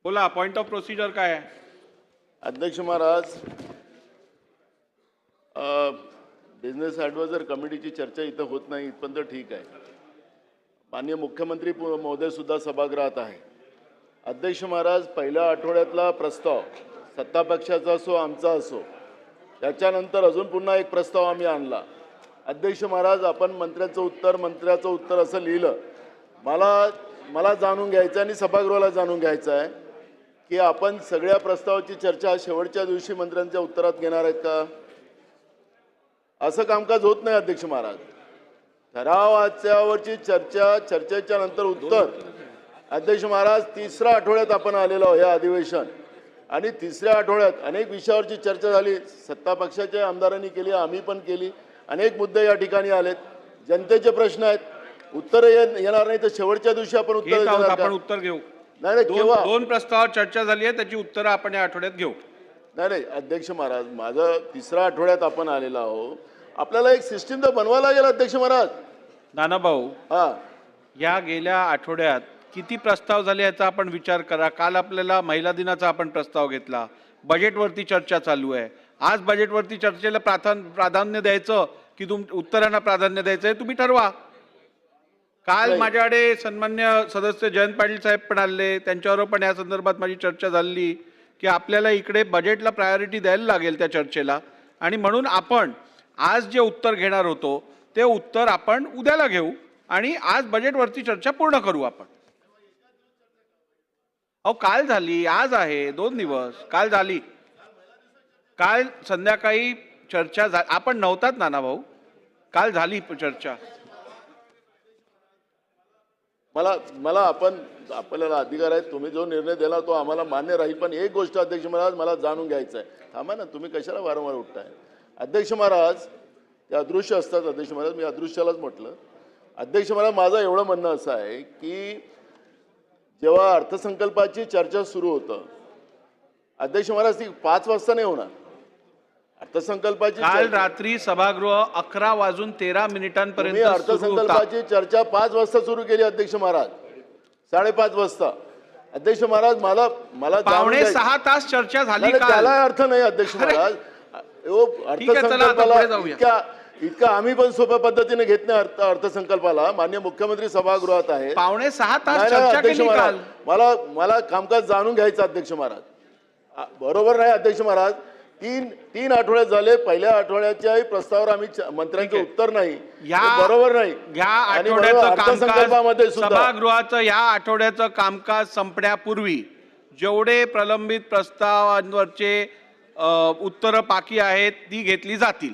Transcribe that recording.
बोला, point of procedure काय आहे? अध्यक्ष महाराज, बिझनेस ॲडवायझर कमिटीची चर्चा इथं होत नाही इथपर्यंत ठीक आहे. माननीय मुख्यमंत्री महोदय सुद्धा सभागृहात आहे. अध्यक्ष महाराज, पहिल्या आठवड्यातला प्रस्ताव सत्तापक्षाचा असो आमचा असो, त्याच्यानंतर अजून पुन्हा एक प्रस्ताव आम्ही आणला. अध्यक्ष महाराज, आपण मंत्र्याचं उत्तर असं लिहिलं. मला जाणून घ्यायचं आणि सभागृहाला जाणून घ्यायचं आहे की आपण सगळ्या प्रस्तावाची चर्चा शेवटच्या दिवशी मंत्र्यांच्या उत्तरात घेणार आहेत का? असं कामकाज होत नाही अध्यक्ष महाराज. ठरावाच्यावरची चर्चेच्या नंतर उत्तर. अध्यक्ष महाराज, तिसऱ्या आठवड्यात आपण आलेलो आहोत हे अधिवेशन, आणि तिसऱ्या आठवड्यात अनेक विषयावरची चर्चा झाली. सत्ता पक्षाच्या आमदारांनी केली, आम्ही पण केली. अनेक मुद्दे या ठिकाणी आलेत. जनतेचे प्रश्न आहेत, उत्तर येणार नाही तर शेवटच्या दिवशी आपण उत्तर घेऊ. नाही, दोन प्रस्तावावर चर्चा झाली आहे, त्याची उत्तरं आपण या आठवड्यात घेऊ. नाही अध्यक्ष महाराज, माझं तिसऱ्या आठवड्यात आपण आलेलो आहोत. आपल्याला एक सिस्टीम तर बनवायला लागेल अध्यक्ष महाराज. नानाभाऊ, या गेल्या आठवड्यात किती प्रस्ताव झाले याचा आपण विचार करा. काल आपल्याला महिला दिनाचा आपण प्रस्ताव घेतला. बजेटवरती चर्चा चालू आहे. आज बजेटवरती चर्चेला प्राधान्य द्यायचं की उत्तरांना प्राधान्य द्यायचं आहे, तुम्ही ठरवा. काल माझ्याकडे सन्मान्य सदस्य जयंत पाटील साहेब पण आले, त्यांच्यावर पण या संदर्भात माझी चर्चा झाली की आपल्याला इकडे बजेटला प्रायोरिटी द्यायला लागेल त्या चर्चेला, आणि म्हणून आपण आज जे उत्तर घेणार होतो ते उत्तर आपण उद्याला घेऊ आणि आज बजेटवरती चर्चा पूर्ण करू आपण. अहो, काल झाली, आज आहे, 2 दिवस. काल झाली, काल संध्याकाळी चर्चा आपण नव्हतात नानाभाऊ, काल झाली चर्चा. मला आपल्याला अधिकार आहे, तुम्ही जो निर्णय दिला तो आम्हाला मान्य राहील. पण एक गोष्ट अध्यक्ष महाराज मला जाणून घ्यायचं आहे. थांबा ना, तुम्ही कशाला वारंवार उठताय? अध्यक्ष महाराज, ते अदृश्य असतात. अध्यक्ष महाराज, मी अदृश्यालाच म्हटलं. अध्यक्ष महाराज, माझं एवढं म्हणणं असं आहे की जेव्हा अर्थसंकल्पाची चर्चा सुरू होतं, अध्यक्ष महाराज, ती 5 वाजता नाही होणार. अर्थसंकल्पाची काल रात्री सभागृह 11:13 अर्थसंकल्पाची चर्चा 5 वाजता सुरू केली अध्यक्ष महाराज, 5:30 वाजता. अध्यक्ष महाराज, मला 5.5 तास चर्चा झाली. त्याला अर्थ नाही अध्यक्ष महाराज. अर्थसंकल्पाला इतका आम्ही पण सोप्या पद्धतीने घेत नाही अर्थसंकल्पाला. माननीय मुख्यमंत्री सभागृहात आहे. 5.5 तास चर्चा केली काल. मला कामकाज जाणून घ्यायचं अध्यक्ष महाराज. बरोबर नाही अध्यक्ष महाराज. तीन आठवड्यात झाले. पहिल्या आठवड्याच्या प्रस्तावावर आम्ही मंत्र्यांचं उत्तर नाही, बरोबर नाही. या आठवड्याचं अर्थसंकल्पामध्ये सभागृहाचं या आठवड्याचं कामकाज संपण्यापूर्वी जेवढे प्रलंबित प्रस्तावांवरचे उत्तरं बाकी आहेत ती घेतली जातील.